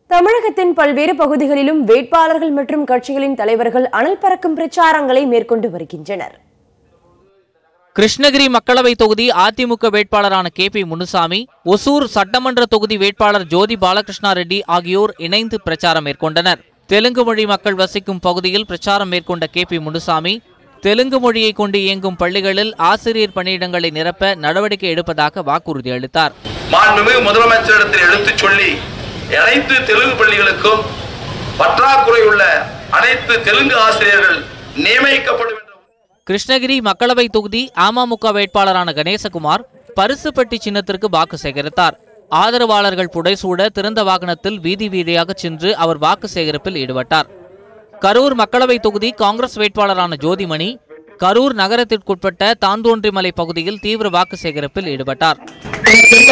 தமிழகத்தின் பல்வேறு பகுதிகளிலும் வேட்பாளர்கள் மற்றும் கட்சிகளின் தலைவர்கள் அனல் பறக்கும் பிரச்சாரங்களை மேற்கொண்டு வருகின்றனர். கிருஷ்ணகிரி மக்களவை தொகுதி அதிமுக வேட்பாளரான கே.பி. முனுசாமி, ஒசூர் சட்டமன்ற தொகுதி வேட்பாளர் ஜோதி பாலகிருஷ்ணா ரெட்டி ஆகியோர் இணைந்து பிரச்சாரம் மேற்கொண்டனர். தெலுங்கு மொழி மக்கள் வசிக்கும் பகுதியில் பிரச்சாரம் மேற்கொண்ட கே.பி. முனுசாமி, தெலுங்கு மொழியை கொண்டு இயங்கும் பள்ளிகளில் ஆசிரியர் பணியிடங்களை நிரப்ப நடவடிக்கை எடுப்பதாக வாக்குறுதி அளித்தார். மாண்புமிகு முதலமைச்சரிடத்தில் எடுத்துச் சொல்லி அனைத்து தெலுங்கு பள்ளிகளுக்கும் பற்றாக்குறை உள்ள அனைத்து தெலுங்கு ஆசிரியர்கள் நியமிக்கப்படும். கிருஷ்ணகிரி மக்களவை தொகுதி அமமுக வேட்பாளரான கணேசகுமார் பரிசுப்பட்டி சின்னத்திற்கு வாக்கு சேகரித்தார். ஆதரவாளர்கள் புடைசூட திறந்த வாகனத்தில் வீதி வீதியாக சென்று அவர் வாக்கு சேகரிப்பில் ஈடுபட்டார். கரூர் மக்களவை தொகுதி காங்கிரஸ் வேட்பாளரான ஜோதிமணி கரூர் நகரத்திற்குட்பட்ட தாந்தோன்றிமலை பகுதியில் தீவிர வாக்கு சேகரிப்பில் ஈடுபட்டார்.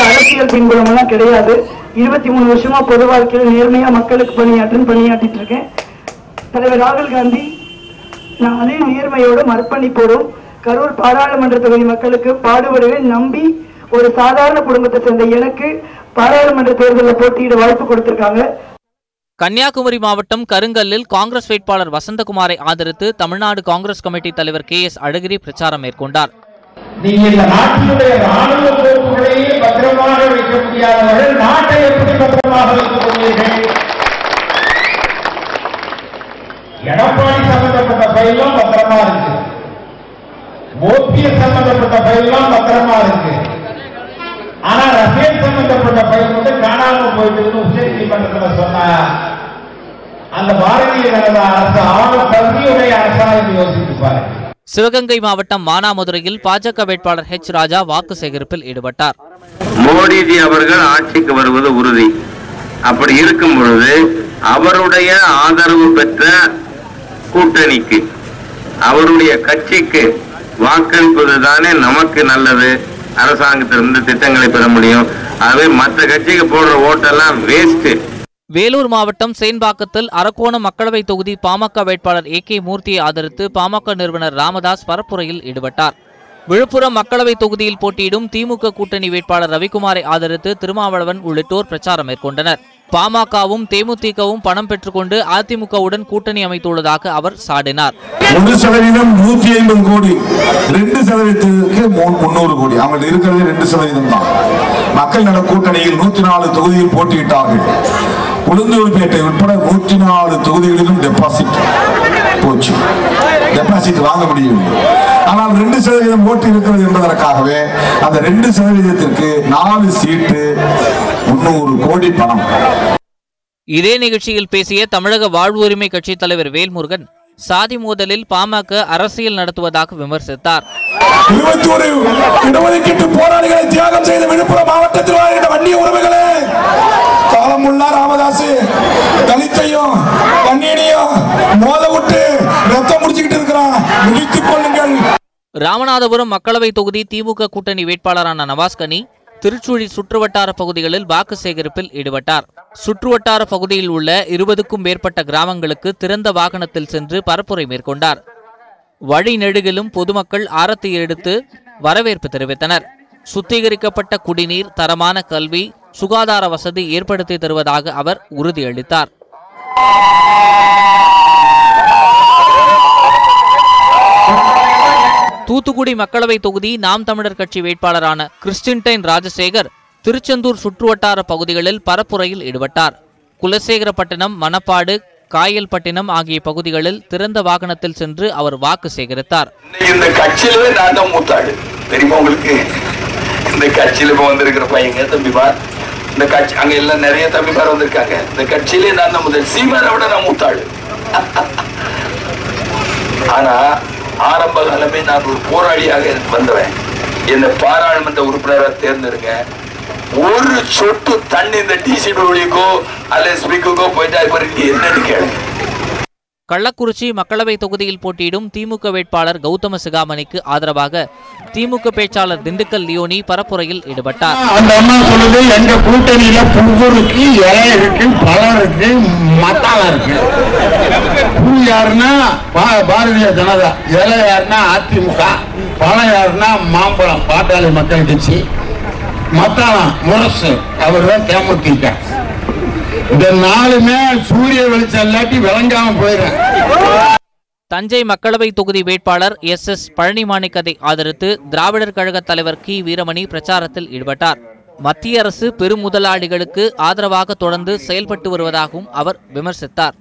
அரசியல் பின்புலமெல்லாம் கிடையாது. 23 வருஷமா பொது வாழ்க்கையில் நேர்மையா மக்களுக்கு பணியாற்றிட்டு இருக்கேன். தலைவர் ராகுல் காந்தி நான் அதே நேர்மையோடும் அர்ப்பணிப்போடும் கரூர் பாராளுமன்ற தொகுதி மக்களுக்கு பாடுபடுவேன் நம்பி ஒரு சாதாரண குடும்பத்தை சேர்ந்த எனக்கு பாராளுமன்ற தேர்தலில் போட்டியிட வாய்ப்பு கொடுத்திருக்காங்க. கன்னியாகுமரி மாவட்டம் கருங்கல்லில் காங்கிரஸ் வேட்பாளர் வசந்தகுமாரை ஆதரித்து தமிழ்நாடு காங்கிரஸ் கமிட்டி தலைவர் கே.எஸ். அழகிரி பிரச்சாரம் மேற்கொண்டார். எடப்பாடி சம்பந்தப்பட்ட பயிலும் பத்திரமா இருக்கு, ஓபிஎஸ் சம்பந்தப்பட்ட பயிலும் பத்திரமா இருக்கு. ஆனா ரஃபேல் சம்பந்தப்பட்ட பயில் வந்து காணாம போயிட்டு உச்ச நீதிமன்றத்தில் சொன்ன அந்த பாரதிய ஜனதா அரசு ஆள தகுதியுடைய அரசாங்கம் யோசித்து பாருங்க. சிவகங்கை மாவட்டம் மானாமதுரையில் பாஜக வேட்பாளர் ஹெச். ராஜா வாக்கு சேகரிப்பில் ஈடுபட்டார். மோடிஜி அவர்கள் ஆட்சிக்கு வருவது உறுதி. அப்படி இருக்கும் பொழுது அவருடைய ஆதரவு பெற்ற கூட்டணிக்கு அவருடைய கட்சிக்கு வாக்களிப்பதுதானே நமக்கு நல்லது. அரசாங்கத்திலிருந்து திட்டங்களை பெற முடியும். ஆகவே மற்ற கட்சிக்கு போடுற ஓட்டெல்லாம் வேஸ்ட். வேலூர் மாவட்டம் சேன்பாக்கத்தில் அரக்கோணம் மக்களவை தொகுதி பாமக வேட்பாளர் ஏ.கே. மூர்த்தியை ஆதரித்து பாமக நிறுவனர் ராமதாஸ் பரப்புரையில் ஈடுபட்டார். விழுப்புரம் மக்களவை தொகுதியில் போட்டியிடும் திமுக கூட்டணி வேட்பாளர் ரவிக்குமாரை ஆதரித்து திருமாவளவன் உள்ளிட்டோர் பிரச்சாரம் மேற்கொண்டனர். பாமகவும் தேமுதிகவும் பணம் பெற்றுக்கொண்டு அதிமுகவுடன் கூட்டணி அமைத்துள்ளதாக அவர் சாடினார். 1% 150 கோடி, 2%க்கு 300 கோடி. அவங்க இருக்கிறது 2% தான். மக்கள் நல கூட்டணியில் 104 தொகுதியில் போட்டியிட்டார்கள். உளுந்தூர்பேட்டை உட்பட 104 தொகுதிகளிலும் டெபாசிட் போச்சு. டெபாசிட் வாங்க முடியவில்லை. ஆனால் 2% ஓட்டு இருக்கிறது என்பதற்காகவே அந்த 2%த்திற்கு 4 சீட்டு 300 கோடி பணம். இதே நிகழ்ச்சியில் பேசிய தமிழக வாழ்வு உரிமை கட்சி தலைவர் வேல்முருகன் சாதி மோதலில் பாமக அரசியல் நடத்துவதாக விமர்சித்தார். 21 இடஒதுக்கீட்டு போராளிகளை தியாகம் செய்த விழுப்புரம் மாவட்டத்தில் வாழ்கின்ற வன்னிய உறவுகளே, காலமுள்ள ராமதாஸ் தலித்தையும் கண்ணீரையும் மோத விட்டு ரத்தம் முடிச்சுக்கிட்டு இருக்கிறான், முடித்துக் கொள்ளுங்கள். ராமநாதபுரம் மக்களவை தொகுதி திமுக கூட்டணி வேட்பாளரான நவாஸ்கனி திருச்சுழி சுற்றுவட்டார பகுதிகளில் வாக்கு சேகரிப்பில் ஈடுபட்டார். சுற்றுவட்டார பகுதியில் உள்ள 20க்கும் மேற்பட்ட கிராமங்களுக்கு திறந்த வாகனத்தில் சென்று பரப்புரை மேற்கொண்டார். வழி நெடுகிலும் பொதுமக்கள் ஆரத்தி எடுத்து வரவேற்பு தெரிவித்தனர். சுத்திகரிக்கப்பட்ட குடிநீர், தரமான கல்வி, சுகாதார வசதி ஏற்படுத்தி தருவதாக அவர் உறுதியளித்தார். தூத்துக்குடி மக்களவை தொகுதி நாம் தமிழர் கட்சி வேட்பாளரான கிறிஸ்டின்டைன் ராஜசேகர் திருச்செந்தூர் சுற்றுவட்டார பகுதிகளில் பரப்புரையில் ஈடுபட்டார். குலசேகரப்பட்டினம், மணப்பாடு, காயல்பட்டினம் ஆகிய பகுதிகளில் திறந்த வாகனத்தில் சென்று அவர் வாக்கு சேகரித்தார். இந்த கட்சியிலே நான் தான் மூத்தாடு தெரியுமா உங்களுக்கு. இந்த கட்சியில வந்திருக்கிற பையங்க தம்பிமார், இந்த கட்சி அங்க எல்லாம் நிறைய தம்பிமார் வந்திருக்காங்க. இந்த கட்சியிலே நான் தான் முதல், சீமாரை விட நான் மூத்தாடு. ஆனா ஆரம்ப காலமே நான் ஒரு போராளியாக வந்தவன். என்ன பாராளுமன்ற உறுப்பினராக தேர்ந்தெடுங்க. ஒரு சொட்டு தண்ணி இந்த டிசி டோலிக்கோ அல்ல ஸ்பீக்கோ போயிட்டா என்னன்னு கேளுங்க. கள்ளக்குறிச்சி மக்களவை தொகுதியில் போட்டியிடும் திமுக வேட்பாளர் கௌதம சிகாமணிக்கு ஆதரவாக திமுக பேச்சாளர் திண்டுக்கல் லியோனி பரப்புரையில் ஈடுபட்டார். அந்த அம்மா சொல்லுது, எங்க கூட்டணியில பூ இருக்கு, இலை இருக்கு, பழம் இருக்கு, மத்தாளம் இருக்கு. பூ யாருன்னா பாரதிய ஜனதா, இலை யாருன்னா அதிமுக, பழம் யாருன்னா மாம்பழம் பாட்டாளி மக்கள் கட்சி, மத்தாளம் முரசு அவர் தான் தேமுதிக. இந்த நாளுமே சூரிய வெளிச்சம் இல்லாட்டி விளங்காம போயிடுறேன். தஞ்சை மக்களவை தொகுதி வேட்பாளர் SS பழனிமாணிக்கத்தை ஆதரித்து திராவிடர் கழக தலைவர் கி வீரமணி பிரச்சாரத்தில் ஈடுபட்டார். மத்திய அரசு பெரும் முதலாளிகளுக்கு ஆதரவாக தொடர்ந்து செயல்பட்டு வருவதாகவும் அவர் விமர்சித்தார்.